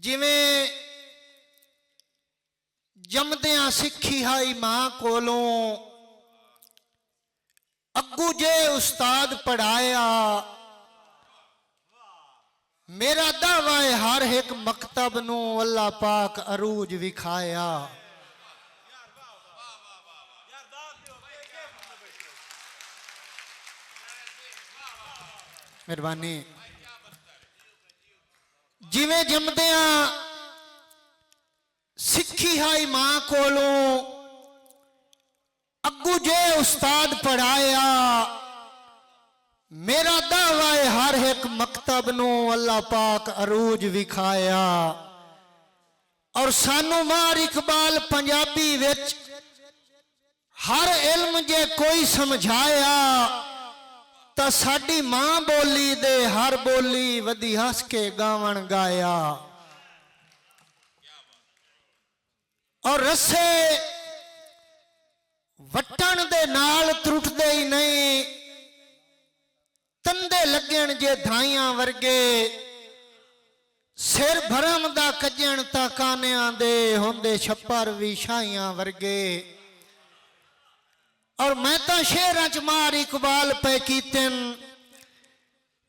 जिवें जमदियां सिखी हाई मां कोलों अग्गू जे उस्ताद पढ़ाया। मेरा दावा है हर एक मकतब नू अल्लाह पाक अरूज विखाया। मेहरबानी। जिवें जमदियां सिखी हाई मां कोलों अग्गू जे उस्ताद पढ़ाया। मेरा दावा है हर एक मकतब नू अल्लाह पाक अरूज विखाया। और सानू मार इकबाल पंजाबी विच हर इल्म जे कोई समझाया तो साडी मां बोली दे हर बोली वधी हस के गावण गाया। और रस्से वटण दे नाल त्रुटदे ही नहीं, तंदे लगन जे धाइयां वर्गे, सिर भरम दा कजन ता कानियां दे होंदे छप्पर भी छाइयां वर्गे। और मैं तो शेरां च मार इकबाल पे कीतन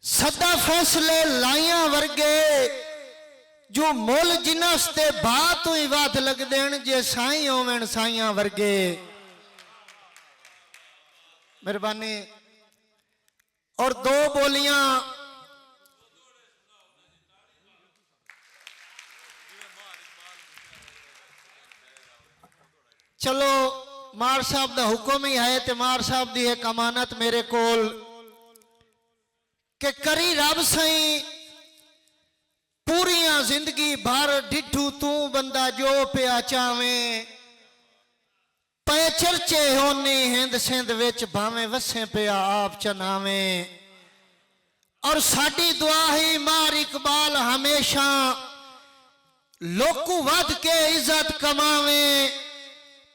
सदा फैसले लाइयां वर्गे, जो मुल जिन्हते बात ही वाद लग देन जे साई होवन साइयां वर्गे। मेहरबानी। और दो बोलियां चलो मार साहब का हुक्म ही है तो मार साहब की एक अमानत मेरे कोल के करी रब सही पूरियां जिंदगी भर डिठू तू बंदा जो पिया चावें पे चर्चे होनी हिंद सिंध विच भावें वसे पिया आप चनावें। और साडी दुआ ही मार इकबाल हमेशा लोकू वध के इज्जत कमावें।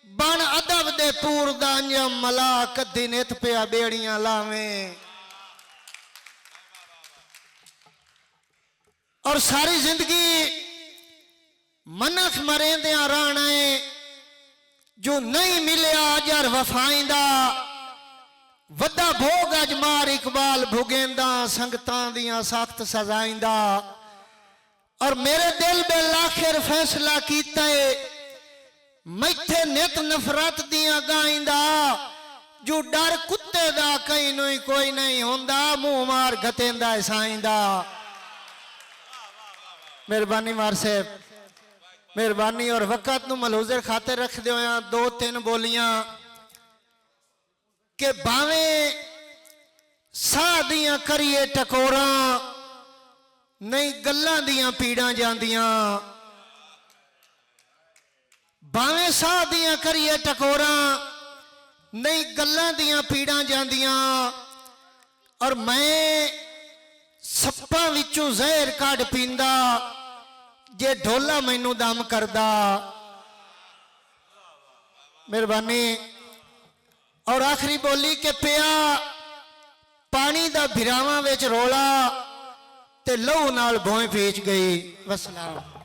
बन अदब दे पूर दा अंजम मला कदी नित पिया बेड़ियां लावें। और सारी जिंदगी मनख मरेंदिया रहना है, जो नहीं मिलया अजर वफाइंदा वड्डा भोग अज मार इकबाल भुगेंदा संगतां दियां सख्त सजाइंदा। और मेरे दिल में लाखिर फैसला कीता है मैथे नित नफरत दियां गाइंदा, जो डर कुत्ते दा कहीं नहीं कोई नहीं होंदा मुंह मार गतेंदा साइंदा। मेहरबानी मार साहब मेहरबानी। और वक़्त नू मलहूज़र खातिर रख दो दो तीन बोलियां के भावें साह दियां करिए टकोरा नहीं गल्लां दियां पीड़ां जांदियां। भावें साह दियां करिए टकोरा नहीं गल्लां दियां पीड़ां जांदियां। और मैं सप्पां विचों जहर कढ़ पींदा जे ढोला मैनू दम करदा। मेहरबानी। और आखिरी बोली के पिया पानी दा भिरावां विच रोला ते लहू नाल भोए पीच गई। वसलाम।